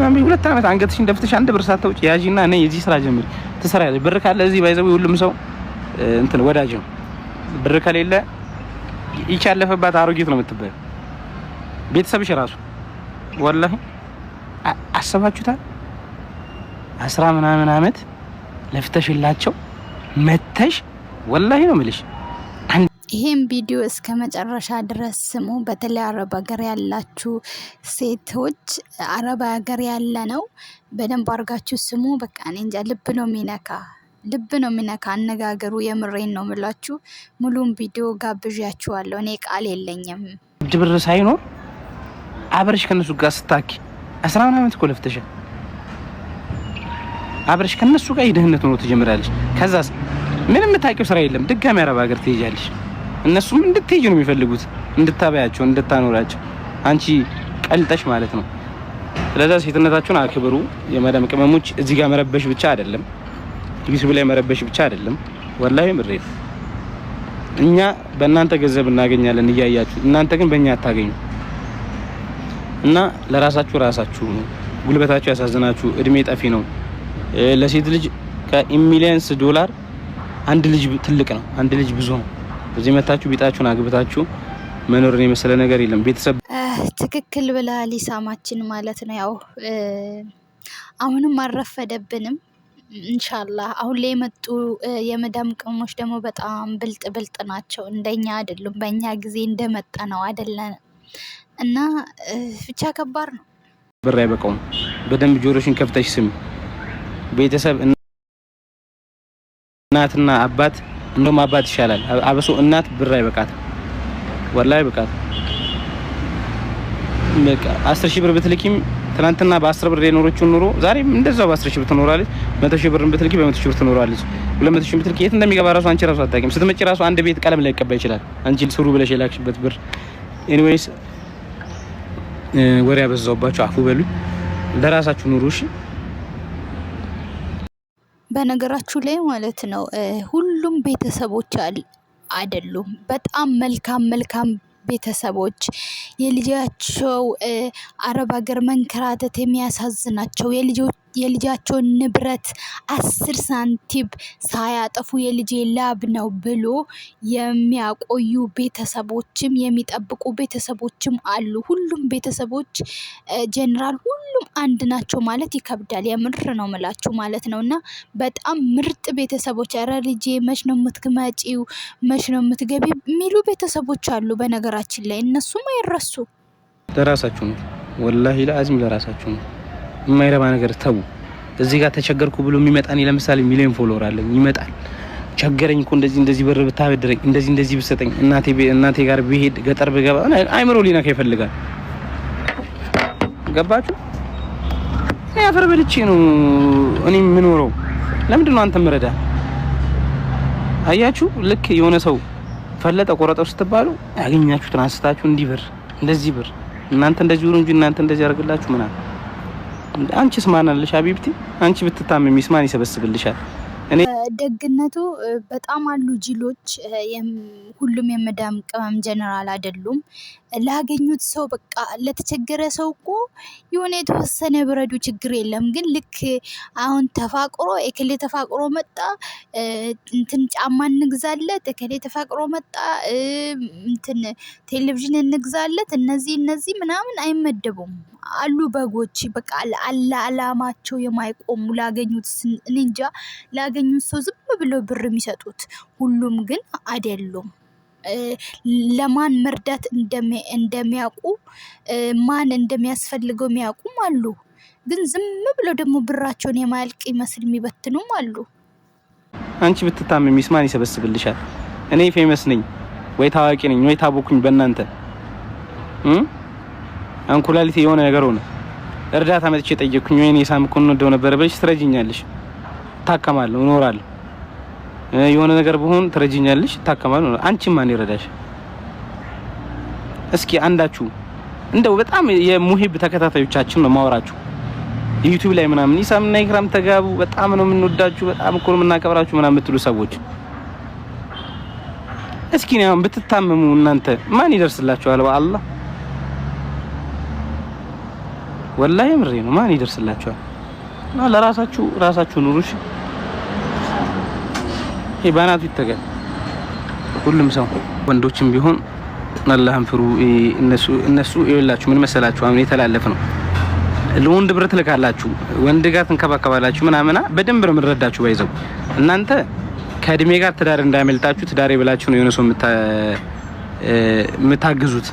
ማሚ 2 አመት አንገትሽን ደፍተሽ አንድ ብር ሳታውጪ ያጂና ነይ እዚህ ስራ ጀምሪ ትሰሪያለሽ። ብር ካለ እዚህ ባይዘው ሁሉም ሰው እንትን ወዳጅ ነው። ብር ከሌለ ይቻለፈባት አሮጊት ነው የምትባለው። ቤተሰብሽ ራሱ ወላሂ አሰባችሁታል 10 ምናምን አመት ለፍተሽላቸው መተሽ ወላሂ ነው የምልሽ። ይሄን ቪዲዮ እስከ መጨረሻ ድረስ ስሙ። በተለይ አረብ ሀገር ያላችሁ ሴቶች አረብ ሀገር ያለ ነው በደንብ አድርጋችሁ ስሙ። በቃ እኔ እንጃ ልብ ነው የሚነካ አነጋገሩ። የምሬን ነው የምላችሁ። ሙሉን ቪዲዮ ጋብዣችኋለሁ። እኔ ቃል የለኝም። ድብር ሳይኖር አብረሽ ከነሱ ጋር ስታኪ 10 ምናምን እኮ ለፍተሻል። አብረሽ ከነሱ ጋር የደህንነት ኑሮ ትጀምራለሽ። ከዛስ ምንም የምታውቂው ስራ የለም። ድጋሚ አረብ ሀገር ትሄጃለሽ። እነሱም እንድትሄጂ ነው የሚፈልጉት፣ እንድታበያቸው፣ እንድታኖራቸው። አንቺ ቀልጠሽ ማለት ነው። ስለዚህ ሴትነታችሁን አክብሩ። የማዳም ቅመሞች እዚህ ጋር መረበሽ ብቻ አይደለም፣ ዩቲዩብ ላይ መረበሽ ብቻ አይደለም። ወላሂ ምሬት እኛ በእናንተ ገንዘብ እናገኛለን እያያችሁ፣ እናንተ ግን በእኛ አታገኙ እና ለራሳችሁ ጉልበታችሁ ያሳዝናችሁ። እድሜ ጠፊ ነው። ለሴት ልጅ ከሚሊየንስ ዶላር አንድ ልጅ ትልቅ ነው፣ አንድ ልጅ ብዙ ነው። እዚህ መታችሁ ቢጣችሁን አግብታችሁ መኖርን የመሰለ ነገር የለም። ቤተሰብ ትክክል ብላ ሊሳማችን ማለት ነው። ያው አሁንም አልረፈደብንም ኢንሻአላህ። አሁን ላይ የመጡ የመዳም ቅመሞች ደግሞ በጣም ብልጥ ናቸው። እንደኛ አይደሉም። በእኛ ጊዜ እንደመጣ ነው አይደለም። እና ብቻ ከባድ ነው። ብር አይበቃውም። በደንብ ጆሮሽን ከፍተሽ ስሚ። ቤተሰብ እናትና አባት እንደውም አባት ይሻላል። አበሶ እናት ብር አይበቃትም፣ ወላሂ አይበቃትም። በቃ 10 ሺህ ብር ብትልኪም ትናንትና በ10 ብር የኖረችው ኑሮ ዛሬም እንደዛው በ10 ሺህ ብር ትኖራለች። 100 ሺህ ብር ብትልኪ በ100 ሺህ ብር ትኖራለች። 200 ሺህ ብትልኪ የት እንደሚገባ ራሱ አንቺ ራሱ አታውቂም። ስትመጪ ራሱ አንድ ቤት ቀለም ላይ ይቀባ ይችላል። አንቺ ስሩ ብለሽ የላክሽበት ብር። ኤኒዌይስ ወሬ ያበዛውባችሁ አፉ በሉ። ለራሳችሁ ኑሩ እሺ። በነገራችሁ ላይ ማለት ነው ሁሉም ቤተሰቦች አይደሉም። በጣም መልካም ቤተሰቦች የልጃቸው አረብ ሀገር መንከራተት የሚያሳዝናቸው የልጃቸውን ንብረት 10 ሳንቲም ሳያጠፉ የልጄ ላብ ነው ብሎ የሚያቆዩ ቤተሰቦችም የሚጠብቁ ቤተሰቦችም አሉ። ሁሉም ቤተሰቦች ጀነራል ሁሉም አንድ ናቸው ማለት ይከብዳል። የምር ነው ምላችሁ ማለት ነው። እና በጣም ምርጥ ቤተሰቦች ኧረ ልጄ መች ነው የምትመጪው መች ነው የምትገቢ የሚሉ ቤተሰቦች አሉ። በነገራችን ላይ እነሱም አይረሱ። ለራሳችሁ ነው ወላሂ ለአዝም ለራሳችሁ ነው። የማይረባ ነገር ተው። እዚህ ጋር ተቸገርኩ ብሎ የሚመጣን ለምሳሌ ሚሊዮን ፎሎወር አለኝ ይመጣል። ቸገረኝ እኮ እንደዚህ ብር ብታበድረኝ እንደዚህ ብሰጠኝ እናቴ ጋር ቢሄድ ገጠር ብገባ አይምሮ ሊነካ ይፈልጋል። ገባችሁ? ያፈር በልቼ ነው እኔ የምኖረው። ለምንድን ነው አንተ ምረዳ? አያችሁ ልክ የሆነ ሰው ፈለጠ ቆረጠው ስትባሉ ያገኛችሁትን አንስታችሁ እንዲህ ብር እንደዚህ ብር እናንተ እንደዚህ ሆኖ እንጂ እናንተ እንደዚህ ያርግላችሁ ምናምን። አንቺስ ማን አለሽ ሀቢብቲ? አንቺ ብትታመሚስ ማን ይሰበስብልሻል? እኔ ደግነቱ በጣም አሉ ጅሎች። ሁሉም የመዳም ቅመም ጀነራል አይደሉም። ላገኙት ሰው በቃ ለተቸገረ ሰው እኮ የሆነ የተወሰነ ብረዱ ችግር የለም። ግን ልክ አሁን ተፋቅሮ እከሌ ተፋቅሮ መጣ እንትን ጫማ እንግዛለት፣ እከሌ ተፋቅሮ መጣ እንትን ቴሌቪዥን እንግዛለት፣ እነዚህ ምናምን አይመደቡም። አሉ በጎች በቃ አላማቸው የማይቆሙ ላገኙት እንጃ ላገኙት ሰው ዝም ብለው ብር የሚሰጡት ሁሉም ግን አይደሉም። ለማን መርዳት እንደሚያውቁ ማን እንደሚያስፈልገው የሚያውቁም አሉ። ግን ዝም ብለው ደግሞ ብራቸውን የማያልቅ ይመስል የሚበትኑም አሉ። አንቺ ብትታመሚስ ማን ይሰበስብልሻል? እኔ ፌመስ ነኝ ወይ ታዋቂ ነኝ ወይ ታቦኩኝ በእናንተ አንኩላሊት የሆነ ነገር ሆነ እርዳታ መጥቼ ጠየቅኩኝ ወይ እኔ ሳምኩን እንደው ነበር ብለሽ ትረጂኛለሽ፣ ታከማለሁ፣ እኖራለሁ። የሆነ ነገር በሆን ትረጂኛለሽ፣ ታከማለሁ። አንቺ ማን ይረዳሽ? እስኪ አንዳችሁ እንደው በጣም የሙሂብ ተከታታዮቻችን ነው ማወራችሁ ዩቲዩብ ላይ ምናምን ኢሳምና ኢክራም ተጋቡ በጣም ነው የምንወዳችሁ በጣም እኮ ነው የምናከብራችሁ ምናምን የምትሉ ሰዎች እስኪ ነው ብትታመሙ እናንተ ማን ይደርስላችኋል? በአላህ ወላሂ ምሬ ነው። ማን ይደርስላችኋል? እና ለራሳችሁ ኑሩሽ። ባናቱ ይተጋል ሁሉም ሰው። ወንዶችም ቢሆን አላህን ፍሩ። እነሱ ይኸውላችሁ ምን መሰላችሁ፣ አሁን የተላለፈ ነው። ለወንድ ብር ትልካላችሁ፣ ወንድ ጋር ትንከባከባላችሁ ምናምና በደንብ ነው የምንረዳችሁ። ባይዘው እናንተ ከእድሜ ጋር ትዳር እንዳያመልጣችሁ ትዳሬ ብላችሁ ነው የሆነ ሰው የምታግዙት።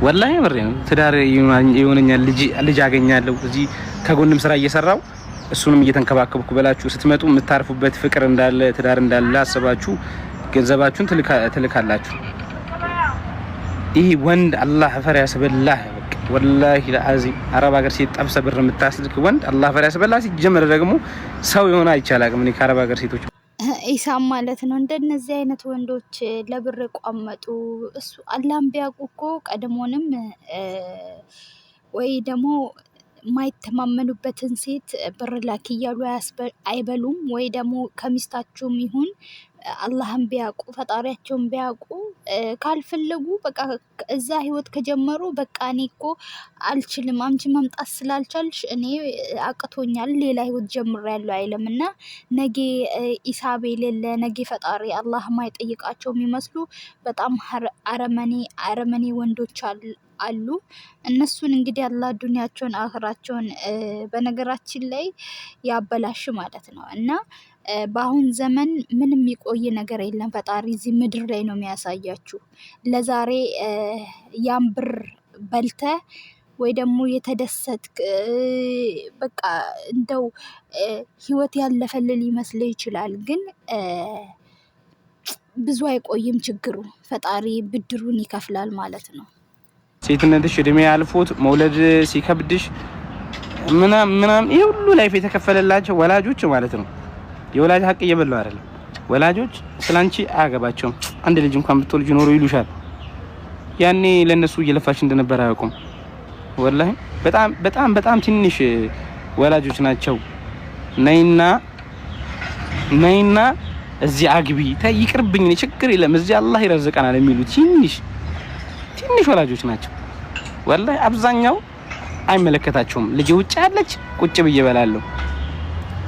ወላሂ ምሬ ነው። ትዳር ይሆነኛል ልጅ አገኛለሁ እዚህ ከጎንም ስራ እየሰራው እሱንም እየተንከባከብኩ ብላችሁ ስትመጡ የምታርፉበት ፍቅር እንዳለ ትዳር እንዳለ አስባችሁ ገንዘባችሁን ትልካላችሁ። ይህ ወንድ አላህ ፈሪያ ያስበላህ። ወላሂ ለአዚም አረብ ሀገር ሴት ጠብሰ ብር የምታስልክ ወንድ አላህ ፈሪያ ያስበላህ። ሲጀመር ደግሞ ሰው የሆነ አይቻላቅም። እኔ ከአረብ ሀገር ሴቶች ኢሳም ማለት ነው እንደነዚህ አይነት ወንዶች ለብር ቋመጡ። እሱ አላህም ቢያውቁ እኮ ቀድሞንም ወይ ደግሞ ማይተማመኑበትን ሴት ብር ላኪ እያሉ አይበሉም። ወይ ደግሞ ከሚስታቸውም ይሁን አላህም ቢያውቁ ፈጣሪያቸውን ቢያውቁ ካልፈለጉ በቃ እዛ ህይወት ከጀመሩ በቃ እኔ እኮ አልችልም፣ አንቺ መምጣት ስላልቻልሽ እኔ አቅቶኛል፣ ሌላ ህይወት ጀምሬያለሁ አይልም። እና ነገ ኢሳብ የሌለ ነገ ፈጣሪ አላህ ማይጠይቃቸው የሚመስሉ በጣም አረመኔ ወንዶች አሉ። እነሱን እንግዲህ አላህ ዱንያቸውን አኽራቸውን በነገራችን ላይ ያበላሽ ማለት ነው። እና በአሁን ዘመን ምንም የሚቆይ ነገር የለም። ፈጣሪ እዚህ ምድር ላይ ነው የሚያሳያችሁ። ለዛሬ ያን ብር በልተ ወይ ደግሞ የተደሰትክ በቃ እንደው ህይወት ያለፈልል ሊመስልህ ይችላል። ግን ብዙ አይቆይም ችግሩ። ፈጣሪ ብድሩን ይከፍላል ማለት ነው። ሴትነትሽ እድሜ አልፎት መውለድ ሲከብድሽ ምናምን ይሄ ሁሉ ላይፍ የተከፈለላቸው ወላጆች ማለት ነው። የወላጅ ሀቅ እየበሉ አይደለም። ወላጆች ስላንቺ አያገባቸውም። አንድ ልጅ እንኳን ብትወልጂ ኖሮ ይሉሻል። ያኔ ለነሱ እየለፋሽ እንደነበር አያውቁም። ወላሂ በጣም ትንሽ ወላጆች ናቸው። ነይና እዚህ አግቢ ይቅርብኝ፣ ችግር የለም እዚህ አላህ ይረዝቀናል የሚሉ ትንሽ ወላጆች ናቸው። ወላሂ አብዛኛው አይመለከታቸውም። ልጅ ውጭ ያለች ቁጭ ብዬ እበላለሁ።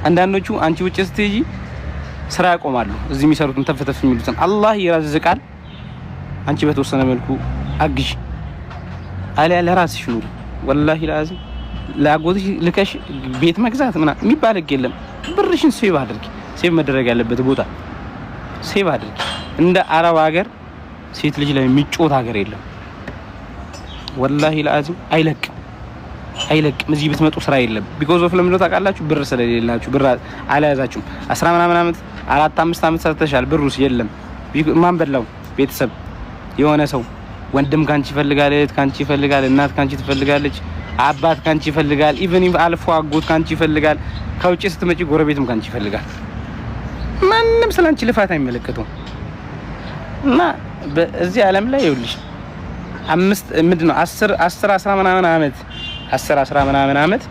አንዳንዶቹ አንቺ ውጭ ስትሄጂ ስራ ያቆማሉ። እዚህ የሚሰሩትን ተፍተፍ የሚሉትን አላህ ይረዝቃል። አንቺ በተወሰነ መልኩ አግዢ፣ አለ ለራስሽ ኑሪ። ወላሂ ለአዚ ለአጎትሽ ልከሽ ቤት መግዛት ምናምን የሚባል ህግ የለም። ብርሽን ሴቭ አድርጊ። ሴቭ መደረግ ያለበት ቦታ ሴቭ አድርጊ። እንደ አረብ ሀገር ሴት ልጅ ላይ የሚጮት ሀገር የለም። ወላሂ ለአዚም አይለቅም። እዚህ ብትመጡ ስራ የለም። ቢኮዝ ኦፍ ለምን ታውቃላችሁ? ብር ስለሌላችሁ። ብር አልያዛችሁም። 10 ምናምን አመት 4-5 አመት ሰርተሻል። ብሩስ የለም። ማን በላው? ቤተሰብ የሆነ ሰው ወንድም ካንቺ ይፈልጋል፣ እህት ካንቺ ይፈልጋል፣ እናት ካንቺ ትፈልጋለች፣ አባት ካንቺ ይፈልጋል፣ ኢቭን አልፎ አጎት ካንቺ ይፈልጋል። ከውጭ ስትመጪ ጎረቤትም ካንቺ ይፈልጋል። ማንም ስላንቺ ልፋት አይመለከተውም። እና በዚህ ዓለም ላይ ይኸውልሽ 10 ምናምን አመት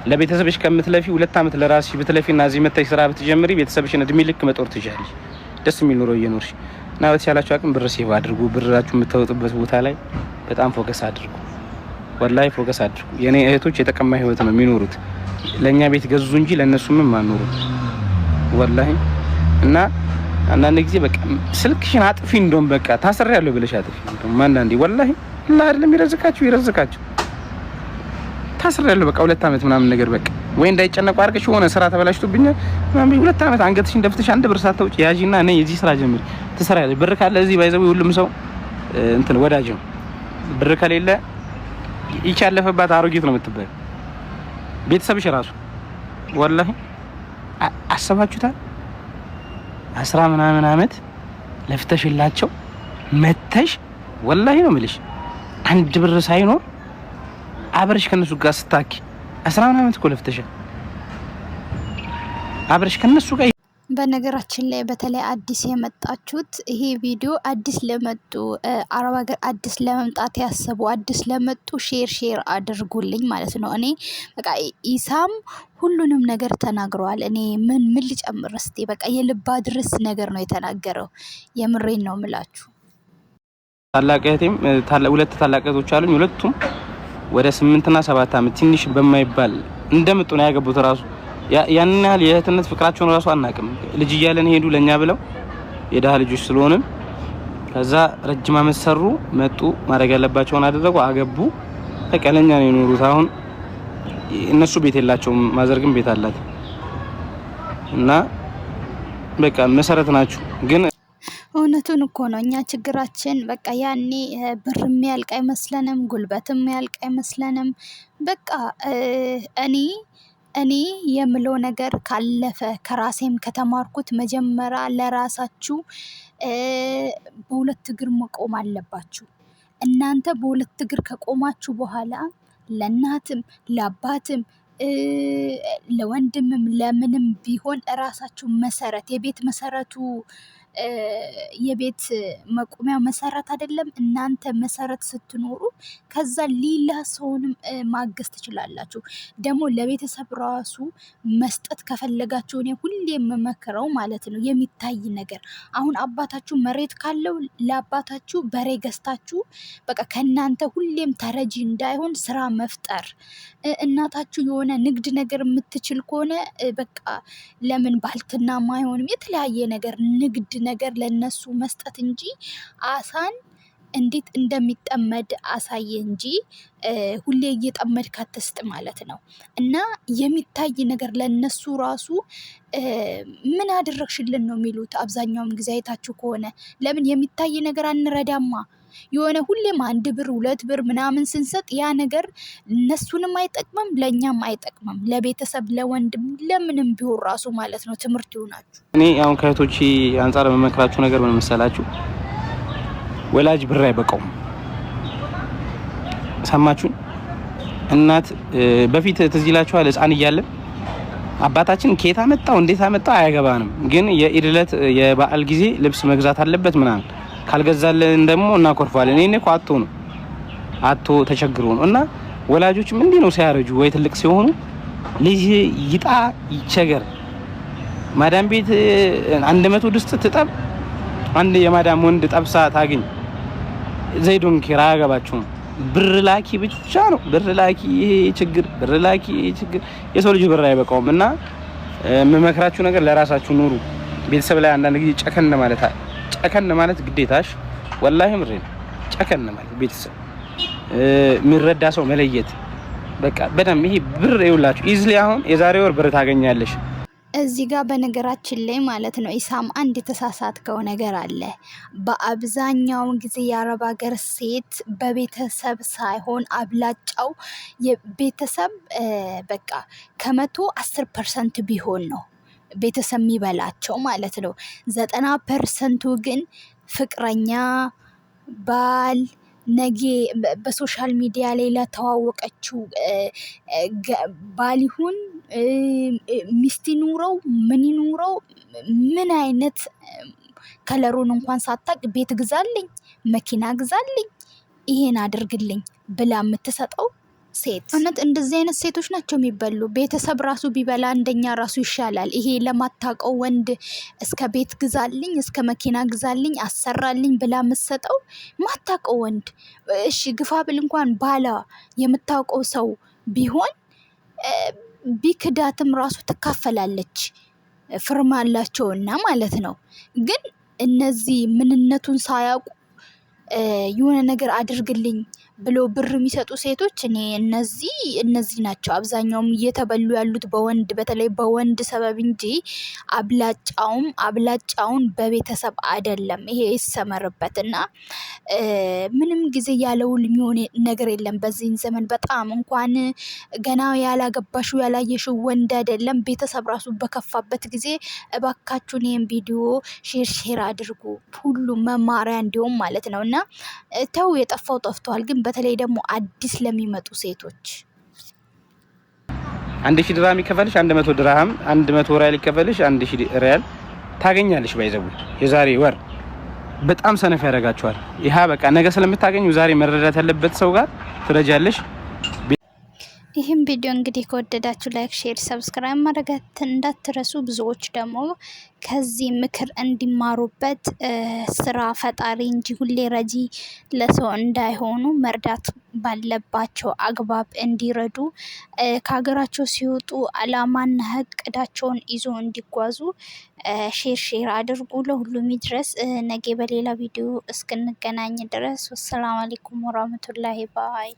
ለቤተሰብሽ ከምትለፊ 2 አመት ለራስሽ ብትለፊና እዚህ መተሽ ስራ ብትጀምሪ ቤተሰብሽን እድሜ ልክ መጦር ትችያለሽ። ደስ የሚል ኑሮ እየኖርሽ እና በተቻላችሁ አቅም ብር ሴቭ አድርጉ። ብራችሁ የምታወጡበት ቦታ ላይ በጣም ፎከስ አድርጉ። ወላሂ ፎከስ አድርጉ። የኔ እህቶች የተቀማ ህይወት ነው የሚኖሩት። ለኛ ቤት ገዙ እንጂ ለነሱ ምን ማኖሩ ወላሂ። እና አንዳንድ ጊዜ በቃ ስልክሽን አጥፊ እንደውም በቃ ታሰሪያለሁ ብለሽ አጥፊ እንደውም አንዳንዴ ወላሂ አላህ አይደለም ይረዝቃችሁ ታስሬያለሁ በቃ 2 አመት ምናምን ነገር በቃ ወይ እንዳይጨነቁ አድርገሽ ሆነ ስራ ተበላሽቶብኛል ምናምን 2 አመት አንገትሽን ደፍተሽ አንድ ብር ሳታውጪ ያዢና ነይ እዚህ ስራ ጀምሪ ትሰሪያለሽ። ብር ካለ እዚህ ባይዘው ሁሉም ሰው እንትን ወዳጅ ነው። ብር ከሌለ ይቻለፈባት አሮጊት ነው የምትባለው። ቤተሰብሽ ራሱ ወላሂ አሰባችሁታል? 10 ምናምን አመት ለፍተሽላቸው መተሽ ወላሂ ነው የምልሽ አንድ ብር ሳይኖር አብረሽ ከነሱ ጋር ስታኪ 10 ምናምን አመት እኮ ለፍተሻል አብረሽ ከነሱ ጋር። በነገራችን ላይ በተለይ አዲስ የመጣችሁት ይሄ ቪዲዮ አዲስ ለመጡ አረብ ሀገር አዲስ ለመምጣት ያሰቡ አዲስ ለመጡ ሼር አድርጉልኝ ማለት ነው። እኔ በቃ ኢሳም ሁሉንም ነገር ተናግረዋል። እኔ ምን ልጨምር እስቲ? በቃ የልባ ድረስ ነገር ነው የተናገረው። የምሬን ነው የምላችሁ። ታላቅ እህቴም 2 ታላቅ እህቶች አሉኝ። ሁለቱም ወደ 8 እና 7 አመት ትንሽ በማይባል እንደመጡ ነው ያገቡት። ራሱ ያን ያህል የእህትነት ፍቅራቸውን ራሱ አናውቅም። ልጅ እያለን ሄዱ ለኛ ብለው የደሃ ልጆች ስለሆነም ከዛ ረጅም አመት ሰሩ፣ መጡ፣ ማድረግ ያለባቸውን አደረጉ፣ አገቡ። ተቀለኛ ነው የኖሩት። አሁን እነሱ ቤት የላቸውም፣ ማዘር ግን ቤት አላት እና በቃ መሰረት ናችሁ። ግን እውነቱን እኮ ነው። እኛ ችግራችን በቃ ያኔ ብር የሚያልቅ አይመስለንም፣ ጉልበት የሚያልቅ አይመስለንም። በቃ እኔ የምለው ነገር ካለፈ ከራሴም ከተማርኩት መጀመሪያ ለራሳችሁ በሁለት እግር መቆም አለባችሁ። እናንተ በሁለት እግር ከቆማችሁ በኋላ ለእናትም ለአባትም ለወንድምም ለምንም ቢሆን እራሳችሁ መሰረት የቤት መሰረቱ የቤት መቆሚያ መሰረት አይደለም። እናንተ መሰረት ስትኖሩ ከዛ ሌላ ሰውንም ማገዝ ትችላላችሁ። ደግሞ ለቤተሰብ ራሱ መስጠት ከፈለጋችሁ እኔ ሁሌ የምመክረው ማለት ነው የሚታይ ነገር። አሁን አባታችሁ መሬት ካለው ለአባታችሁ በሬ ገዝታችሁ በቃ ከእናንተ ሁሌም ተረጂ እንዳይሆን ስራ መፍጠር። እናታችሁ የሆነ ንግድ ነገር የምትችል ከሆነ በቃ ለምን ባልትና ማይሆንም የተለያየ ነገር ንግድ ነገር ለነሱ መስጠት እንጂ አሳን እንዴት እንደሚጠመድ አሳየ እንጂ ሁሌ እየጠመድክ አትስጥ ማለት ነው። እና የሚታይ ነገር ለነሱ ራሱ ምን አደረግሽልን ነው የሚሉት አብዛኛውም ጊዜ አይታችሁ ከሆነ። ለምን የሚታይ ነገር አንረዳማ? የሆነ ሁሌም 1 ብር 2 ብር ምናምን ስንሰጥ ያ ነገር እነሱንም አይጠቅምም ለእኛም አይጠቅምም። ለቤተሰብ ለወንድም ለምንም ቢሆን ራሱ ማለት ነው ትምህርት ይሆናችሁ። እኔ አሁን ከእህቶቼ አንጻር መመክራችሁ ነገር ምን መሰላችሁ? ወላጅ ብር አይበቃውም። ሰማችሁ? እናት በፊት ትዝ ይላችኋል ህፃን እያለን አባታችን ከየት አመጣው እንዴት አመጣው አያገባንም፣ ግን የኢድ ዕለት የበዓል ጊዜ ልብስ መግዛት አለበት ምናምን ካልገዛልን ደግሞ እናኮርፋለን። እኔ እኮ አቶ ተቸግሮ ነው። እና ወላጆችም እንዲህ ነው ሲያረጁ ወይ ትልቅ ሲሆኑ ልጅ ይጣ ይቸገር ማዳም ቤት 100 ድስት ትጠብ አንድ የማዳም ወንድ ጠብሳ ታገኝ ዘይዶን ኪራ ያገባችሁ ብር ላኪ ብቻ ነው። ብር ላኪ ይሄ ችግር፣ ብር ላኪ ይሄ ችግር። የሰው ልጅ ብር አይበቃውም። እና የምመክራችሁ ነገር ለራሳችሁ ኑሩ። ቤተሰብ ላይ አንዳንድ ጊዜ ጨከን ማለት ግዴታሽ ወላሂ ምሬ ጨከን ማለት ቤተሰብ የሚረዳ ሰው መለየት በቃ በደም ይሄ ብር ይውላችሁ ኢዝሊ አሁን የዛሬ ወር ብር ታገኛለሽ። እዚህ ጋር በነገራችን ላይ ማለት ነው ኢሳም አንድ የተሳሳትከው ነገር አለ። በአብዛኛው ጊዜ የአረብ ሀገር ሴት በቤተሰብ ሳይሆን አብላጫው የቤተሰብ በቃ ከ110% ቢሆን ነው ቤተሰብ የሚበላቸው ማለት ነው። 90% ግን ፍቅረኛ ባል ነጌ በሶሻል ሚዲያ ላይ ለተዋወቀችው ባል ይሁን ሚስት ይኑረው ምን ይኑረው ምን አይነት ከለሩን እንኳን ሳታቅ ቤት ግዛልኝ፣ መኪና ግዛልኝ፣ ይሄን አድርግልኝ ብላ የምትሰጠው ሴት እውነት እንደዚህ አይነት ሴቶች ናቸው የሚበሉ። ቤተሰብ ራሱ ቢበላ እንደኛ ራሱ ይሻላል። ይሄ ለማታውቀው ወንድ እስከ ቤት ግዛልኝ እስከ መኪና ግዛልኝ አሰራልኝ ብላ የምትሰጠው ማታውቀው ወንድ እሺ ግፋ ብል እንኳን ባላ የምታውቀው ሰው ቢሆን ቢክዳትም ራሱ ትካፈላለች ፍርማ አላቸውና ማለት ነው። ግን እነዚህ ምንነቱን ሳያውቁ የሆነ ነገር አድርግልኝ ብሎ ብር የሚሰጡ ሴቶች እኔ እነዚህ ናቸው አብዛኛውም እየተበሉ ያሉት በወንድ በተለይ በወንድ ሰበብ እንጂ አብላጫውን በቤተሰብ አይደለም። ይሄ ይሰመርበት እና ምንም ጊዜ ያለውል የሚሆን ነገር የለም በዚህን ዘመን። በጣም እንኳን ገና ያላገባሽው ያላየሽው ወንድ አይደለም ቤተሰብ ራሱ በከፋበት ጊዜ እባካችሁን ይህን ቪዲዮ ሼር አድርጉ ሁሉም መማሪያ እንዲሁም ማለት ነው። እና ተው የጠፋው ጠፍቷል። ግን በተለይ ደግሞ አዲስ ለሚመጡ ሴቶች 1000 ድርሃም ይከፈልሽ 100 ድርሃም 100 ሪያል ይከፈልሽ 1000 ሪያል ታገኛለሽ። ባይዘው የዛሬ ወር በጣም ሰነፍ ያደርጋቸዋል። ይሄ በቃ ነገ ስለምታገኙ ዛሬ መረዳት ያለበት ሰው ጋር ትረጃለሽ። ይህም ቪዲዮ እንግዲህ ከወደዳችሁ ላይክ፣ ሼር፣ ሰብስክራይብ ማድረግ እንዳትረሱ። ብዙዎች ደግሞ ከዚህ ምክር እንዲማሩበት ስራ ፈጣሪ እንጂ ሁሌ ረጂ ለሰው እንዳይሆኑ መርዳት ባለባቸው አግባብ እንዲረዱ ከሀገራቸው ሲወጡ አላማና እቅዳቸውን ይዞ እንዲጓዙ ሼር አድርጉ። ለሁሉም ይድረስ። ነገ በሌላ ቪዲዮ እስክንገናኝ ድረስ ወሰላም አለይኩም ወራህመቱላሂ ባይ